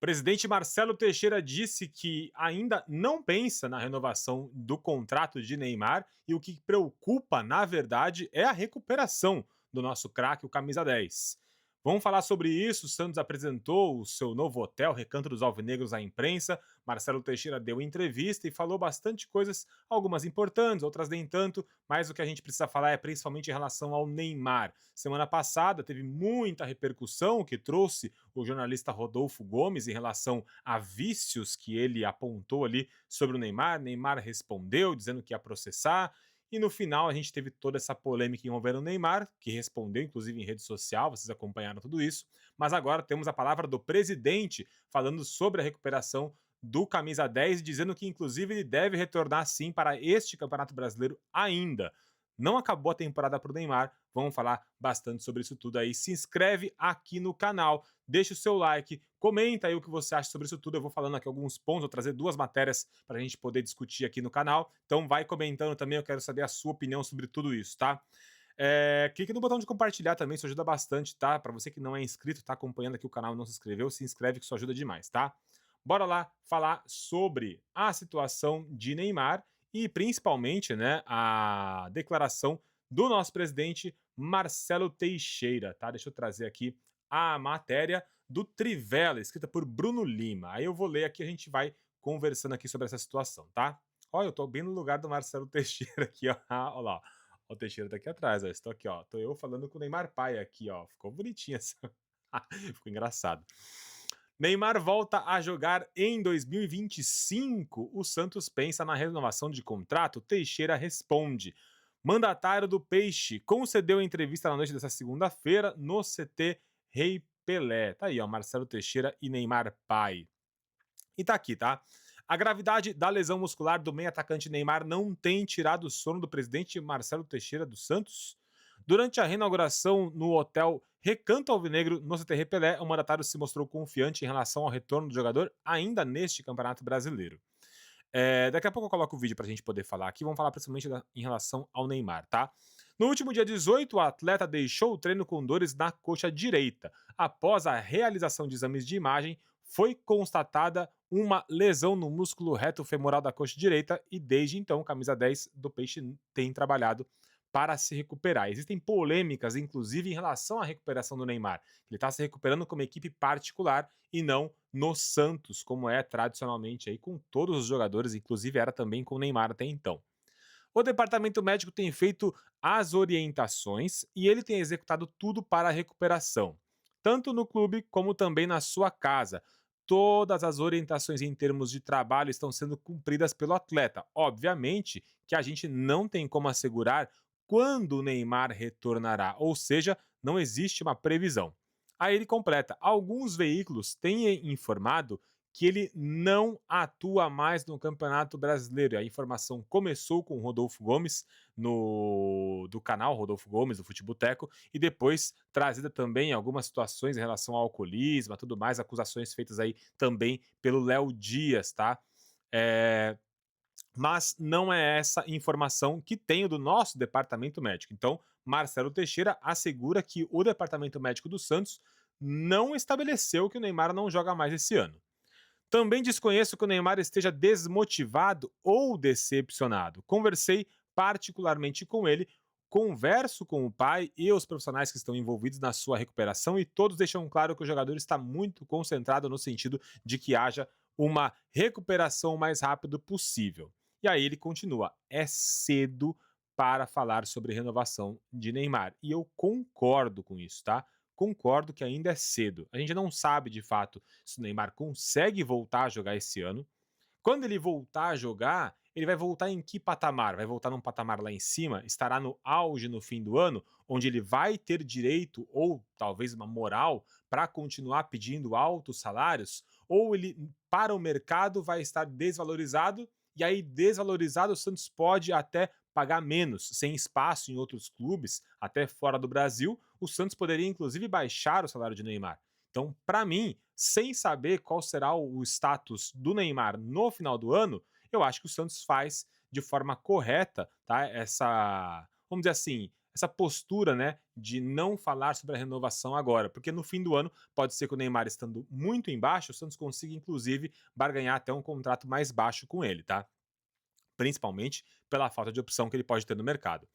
Presidente Marcelo Teixeira disse que ainda não pensa na renovação do contrato de Neymar e o que preocupa, na verdade, é a recuperação do nosso craque, o camisa 10. Vamos falar sobre isso. O Santos apresentou o seu novo hotel, Recanto dos Alvinegros, à imprensa. Marcelo Teixeira deu entrevista e falou bastante coisas, algumas importantes, outras nem tanto, mas o que a gente precisa falar é principalmente em relação ao Neymar. Semana passada teve muita repercussão que trouxe o jornalista Rodolfo Gomes em relação a vícios que ele apontou ali sobre o Neymar. Neymar respondeu dizendo que ia processar. E no final a gente teve toda essa polêmica envolvendo o Neymar, que respondeu inclusive em rede social, vocês acompanharam tudo isso. Mas agora temos a palavra do presidente falando sobre a recuperação do camisa 10, dizendo que inclusive ele deve retornar sim para este Campeonato Brasileiro ainda. Não acabou a temporada para o Neymar, vamos falar bastante sobre isso tudo aí. Se inscreve aqui no canal, deixa o seu like, comenta aí o que você acha sobre isso tudo. Eu vou falando aqui alguns pontos, vou trazer duas matérias para a gente poder discutir aqui no canal. Então vai comentando também, eu quero saber a sua opinião sobre tudo isso, tá? Clique no botão de compartilhar também, isso ajuda bastante, tá? Para você que não é inscrito, tá acompanhando aqui o canal e não se inscreveu, se inscreve que isso ajuda demais, tá? Bora lá falar sobre a situação de Neymar e principalmente, né, a declaração do nosso presidente Marcelo Teixeira, tá? Deixa eu trazer aqui a matéria do Trivela, escrita por Bruno Lima. Aí eu vou ler aqui, a gente vai conversando aqui sobre essa situação, tá? Olha, eu tô bem no lugar do Marcelo Teixeira aqui, ó. Olha lá, ó. O Teixeira tá aqui atrás, ó. Estou aqui, ó. Tô eu falando com o Neymar pai aqui, ó. Ficou bonitinho essa. Ficou engraçado. Neymar volta a jogar em 2025. O Santos pensa na renovação de contrato. Teixeira responde. Mandatário do Peixe concedeu entrevista na noite dessa segunda-feira no CT Rei Pelé. Tá aí, ó, Marcelo Teixeira e Neymar pai. E tá aqui, tá? A gravidade da lesão muscular do meio-atacante Neymar não tem tirado o sono do presidente Marcelo Teixeira dos Santos? Durante a reinauguração no hotel Recanto Alvinegro, no CT Pelé, o mandatário se mostrou confiante em relação ao retorno do jogador ainda neste Campeonato Brasileiro. Daqui a pouco eu coloco o vídeo pra gente poder falar aqui. Vamos falar principalmente em relação ao Neymar, tá? No último dia 18, o atleta deixou o treino com dores na coxa direita. Após a realização de exames de imagem, foi constatada uma lesão no músculo reto femoral da coxa direita e desde então o camisa 10 do Peixe tem trabalhado para se recuperar. Existem polêmicas, inclusive, em relação à recuperação do Neymar. Ele está se recuperando como equipe particular e não no Santos, como é tradicionalmente aí com todos os jogadores, inclusive era também com o Neymar até então. O departamento médico tem feito as orientações e ele tem executado tudo para a recuperação, tanto no clube como também na sua casa. Todas as orientações em termos de trabalho estão sendo cumpridas pelo atleta. Obviamente que a gente não tem como assegurar quando o Neymar retornará, ou seja, não existe uma previsão. Aí ele completa: alguns veículos têm informado que ele não atua mais no Campeonato Brasileiro. A informação começou com o Rodolfo Gomes, do canal Rodolfo Gomes, do Futeboteco, e depois trazida também algumas situações em relação ao alcoolismo, tudo mais, acusações feitas aí também pelo Léo Dias, tá? É, mas não é essa informação que tenho do nosso departamento médico. Então, Marcelo Teixeira assegura que o departamento médico do Santos não estabeleceu que o Neymar não joga mais esse ano. Também desconheço que o Neymar esteja desmotivado ou decepcionado. Conversei particularmente com ele, converso com o pai e os profissionais que estão envolvidos na sua recuperação e todos deixam claro que o jogador está muito concentrado no sentido de que haja uma recuperação o mais rápido possível. E aí ele continua: é cedo para falar sobre renovação de Neymar. E eu concordo com isso, tá? Concordo que ainda é cedo. A gente não sabe de fato se o Neymar consegue voltar a jogar esse ano. Quando ele voltar a jogar, ele vai voltar em que patamar? Vai voltar num patamar lá em cima? Estará no auge no fim do ano, onde ele vai ter direito ou talvez uma moral para continuar pedindo altos salários? Ou ele, para o mercado, vai estar desvalorizado? E aí, desvalorizado, o Santos pode até pagar menos, sem espaço em outros clubes, até fora do Brasil. O Santos poderia, inclusive, baixar o salário de Neymar. Então, para mim, sem saber qual será o status do Neymar no final do ano, eu acho que o Santos faz de forma correta, tá? Essa, vamos dizer assim, essa postura, né, de não falar sobre a renovação agora, porque no fim do ano pode ser que o Neymar estando muito embaixo, o Santos consiga inclusive barganhar até um contrato mais baixo com ele, tá? Principalmente pela falta de opção que ele pode ter no mercado.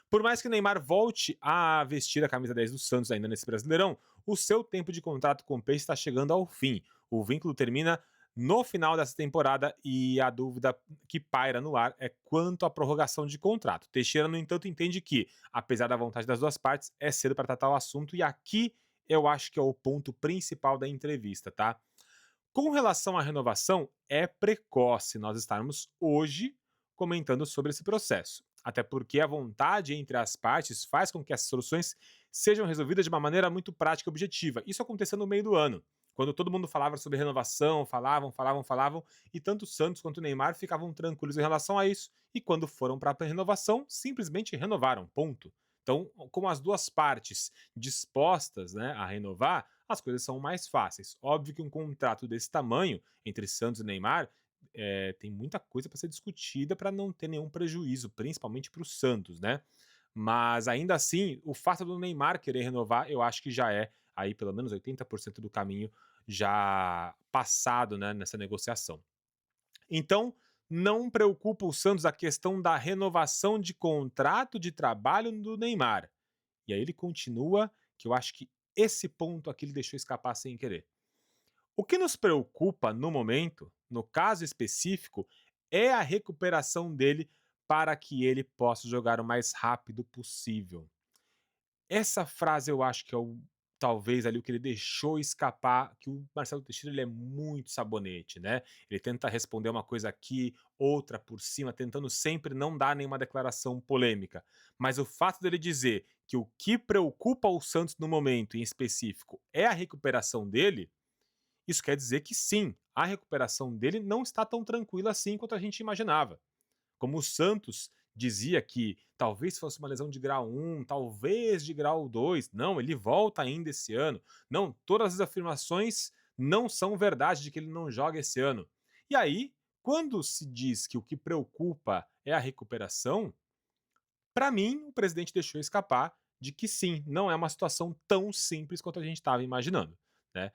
Por mais que o Neymar volte a vestir a camisa 10 do Santos ainda nesse Brasileirão, o seu tempo de contrato com o Peixe está chegando ao fim. O vínculo termina no final dessa temporada e a dúvida que paira no ar é quanto à prorrogação de contrato. Teixeira, no entanto, entende que, apesar da vontade das duas partes, é cedo para tratar o assunto e aqui eu acho que é o ponto principal da entrevista, tá? Com relação à renovação, é precoce nós estarmos hoje comentando sobre esse processo. Até porque a vontade entre as partes faz com que essas soluções sejam resolvidas de uma maneira muito prática e objetiva. Isso aconteceu no meio do ano, quando todo mundo falava sobre renovação, falavam, e tanto o Santos quanto o Neymar ficavam tranquilos em relação a isso, e quando foram para a renovação, simplesmente renovaram, ponto. Então, com as duas partes dispostas, né, a renovar, as coisas são mais fáceis. Óbvio que um contrato desse tamanho entre Santos e Neymar tem muita coisa para ser discutida para não ter nenhum prejuízo, principalmente para o Santos, né? Mas ainda assim, o fato do Neymar querer renovar, eu acho que já é aí pelo menos 80% do caminho já passado, né, nessa negociação. Então, não preocupa o Santos a questão da renovação de contrato de trabalho do Neymar. E aí ele continua, que eu acho que esse ponto aqui ele deixou escapar sem querer. O que nos preocupa no momento, no caso específico, é a recuperação dele para que ele possa jogar o mais rápido possível. Essa frase eu acho que é o talvez ali o que ele deixou escapar, que o Marcelo Teixeira ele é muito sabonete, né? Ele tenta responder uma coisa aqui, outra por cima, tentando sempre não dar nenhuma declaração polêmica. Mas o fato dele dizer que o que preocupa o Santos no momento em específico é a recuperação dele, isso quer dizer que sim, a recuperação dele não está tão tranquila assim quanto a gente imaginava. Como o Santos dizia que talvez fosse uma lesão de grau 1, talvez de grau 2. Não, ele volta ainda esse ano. Não, todas as afirmações não são verdade de que ele não joga esse ano. E aí, quando se diz que o que preocupa é a recuperação, para mim, o presidente deixou escapar de que sim, não é uma situação tão simples quanto a gente estava imaginando, né?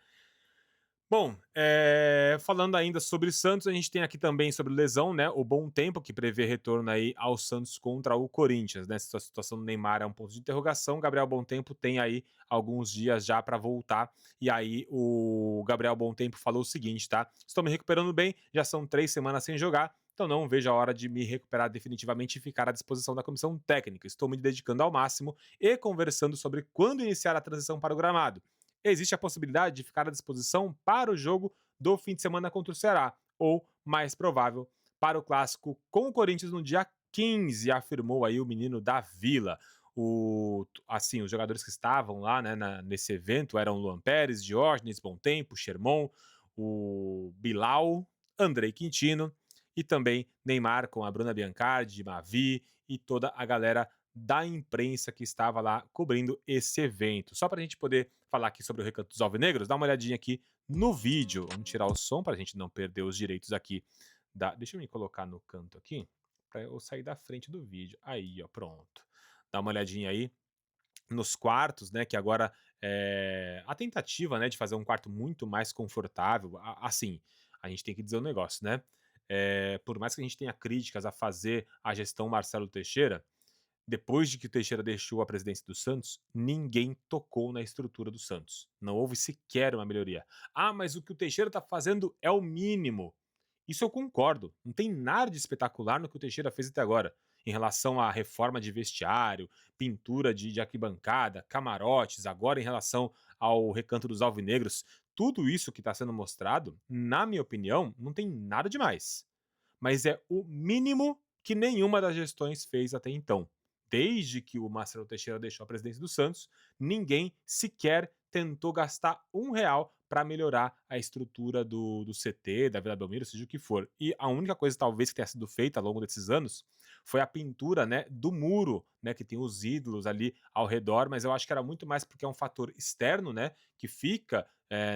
Bom, falando ainda sobre Santos, a gente tem aqui também sobre lesão, né? O Bom Tempo, que prevê retorno aí ao Santos contra o Corinthians, né? Se a situação do Neymar é um ponto de interrogação, Gabriel Bom Tempo tem aí alguns dias já para voltar. E aí o Gabriel Bom Tempo falou o seguinte, tá? Estou me recuperando bem, já são 3 semanas sem jogar. Então não vejo a hora de me recuperar definitivamente e ficar à disposição da comissão técnica. Estou me dedicando ao máximo e conversando sobre quando iniciar a transição para o gramado. Existe a possibilidade de ficar à disposição para o jogo do fim de semana contra o Ceará, ou, mais provável, para o clássico com o Corinthians no dia 15, afirmou aí o menino da Vila. Assim, os jogadores que estavam lá, né, nesse evento eram Luan Pérez, Diógenes, Bom Tempo, Sherman, o Bilal, Andrei Quintino e também Neymar com a Bruna Biancardi, Mavi e toda a galera da imprensa que estava lá cobrindo esse evento. Só para a gente poder falar aqui sobre o Recanto dos Alvinegros, dá uma olhadinha aqui no vídeo. Vamos tirar o som para a gente não perder os direitos aqui. Deixa eu me colocar no canto aqui para eu sair da frente do vídeo. Aí, ó, pronto. Dá uma olhadinha aí nos quartos, né? Que agora a tentativa, né, de fazer um quarto muito mais confortável. Assim, a gente tem que dizer um negócio, né? Por mais que a gente tenha críticas a fazer a gestão Marcelo Teixeira, depois de que o Teixeira deixou a presidência do Santos, ninguém tocou na estrutura do Santos. Não houve sequer uma melhoria. Ah, mas o que o Teixeira está fazendo é o mínimo. Isso eu concordo. Não tem nada de espetacular no que o Teixeira fez até agora. Em relação à reforma de vestiário, pintura de arquibancada, camarotes, agora em relação ao recanto dos alvinegros, tudo isso que está sendo mostrado, na minha opinião, não tem nada demais. Mas é o mínimo que nenhuma das gestões fez até então. Desde que o Marcelo Teixeira deixou a presidência do Santos, ninguém sequer tentou gastar R$ 1 para melhorar a estrutura do CT, da Vila Belmiro, seja o que for. E a única coisa talvez que tenha sido feita ao longo desses anos foi a pintura, né, do muro, né, que tem os ídolos ali ao redor, mas eu acho que era muito mais porque é um fator externo, né, que fica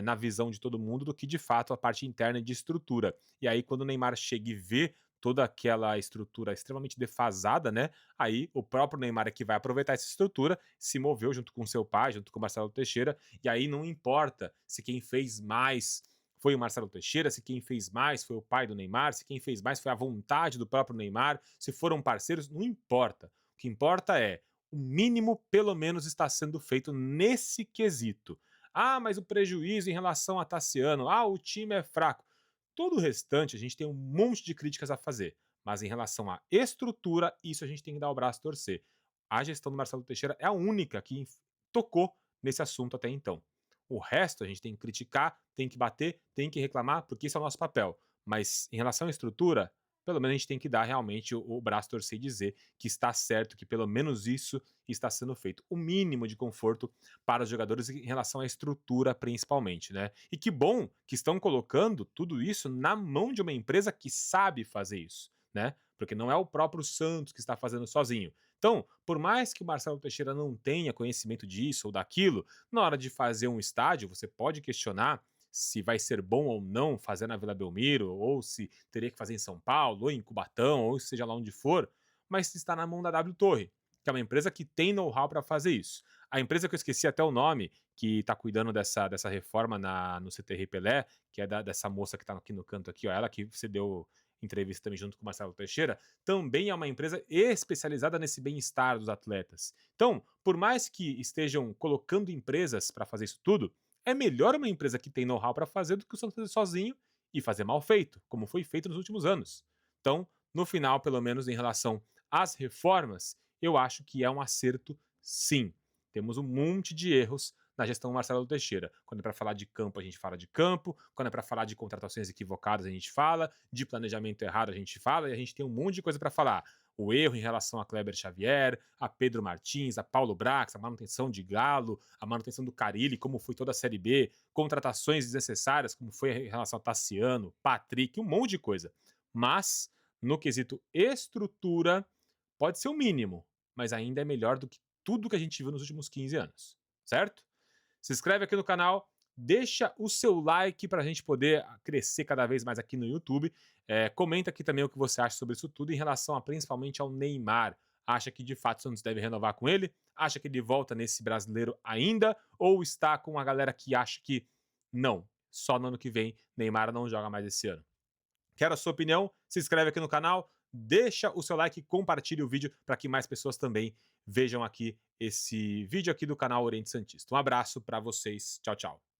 na visão de todo mundo do que de fato a parte interna de estrutura. E aí quando o Neymar chega e vê toda aquela estrutura extremamente defasada, né? Aí o próprio Neymar é que vai aproveitar essa estrutura, se moveu junto com seu pai, junto com o Marcelo Teixeira, e aí não importa se quem fez mais foi o Marcelo Teixeira, se quem fez mais foi o pai do Neymar, se quem fez mais foi a vontade do próprio Neymar, se foram parceiros, não importa. O que importa é o mínimo, pelo menos, está sendo feito nesse quesito. Ah, mas o prejuízo em relação a Tassiano, ah, o time é fraco. Todo o restante a gente tem um monte de críticas a fazer, mas em relação à estrutura, isso a gente tem que dar o braço a torcer. A gestão do Marcelo Teixeira é a única que tocou nesse assunto até então. O resto a gente tem que criticar, tem que bater, tem que reclamar, porque isso é o nosso papel. Mas em relação à estrutura, pelo menos a gente tem que dar realmente o braço a torcer e dizer que está certo, que pelo menos isso está sendo feito. O mínimo de conforto para os jogadores em relação à estrutura, principalmente, né? E que bom que estão colocando tudo isso na mão de uma empresa que sabe fazer isso, né? Porque não é o próprio Santos que está fazendo sozinho. Então, por mais que o Marcelo Teixeira não tenha conhecimento disso ou daquilo, na hora de fazer um estádio, você pode questionar se vai ser bom ou não fazer na Vila Belmiro, ou se teria que fazer em São Paulo, ou em Cubatão, ou seja lá onde for, mas está na mão da W Torre, que é uma empresa que tem know-how para fazer isso. A empresa que eu esqueci até o nome, que está cuidando dessa reforma no CTR Pelé, que é dessa moça que está aqui no canto aqui, ó, ela que você deu entrevista também junto com o Marcelo Teixeira, também é uma empresa especializada nesse bem-estar dos atletas. Então, por mais que estejam colocando empresas para fazer isso tudo, é melhor uma empresa que tem know-how para fazer do que o Santos fazer sozinho e fazer mal feito, como foi feito nos últimos anos. Então, no final, pelo menos em relação às reformas, eu acho que é um acerto sim. Temos um monte de erros na gestão Marcelo Teixeira. Quando é para falar de campo, a gente fala de campo. Quando é para falar de contratações equivocadas, a gente fala. De planejamento errado, a gente fala. E a gente tem um monte de coisa para falar. O erro em relação a Kleber Xavier, a Pedro Martins, a Paulo Brax, a manutenção de Galo, a manutenção do Carille, como foi toda a Série B, contratações desnecessárias, como foi em relação a Tassiano, Patrick, um monte de coisa. Mas, no quesito estrutura, pode ser o mínimo, mas ainda é melhor do que tudo que a gente viu nos últimos 15 anos, certo? Se inscreve aqui no canal, deixa o seu like para a gente poder crescer cada vez mais aqui no YouTube. Comenta aqui também o que você acha sobre isso tudo em relação principalmente ao Neymar. Acha que de fato o Santos deve renovar com ele? Acha que ele volta nesse brasileiro ainda? Ou está com a galera que acha que não, só no ano que vem Neymar não joga mais esse ano? Quero a sua opinião, se inscreve aqui no canal, deixa o seu like e compartilhe o vídeo para que mais pessoas também vejam aqui esse vídeo aqui do canal Oriente Santista. Um abraço para vocês, tchau, tchau.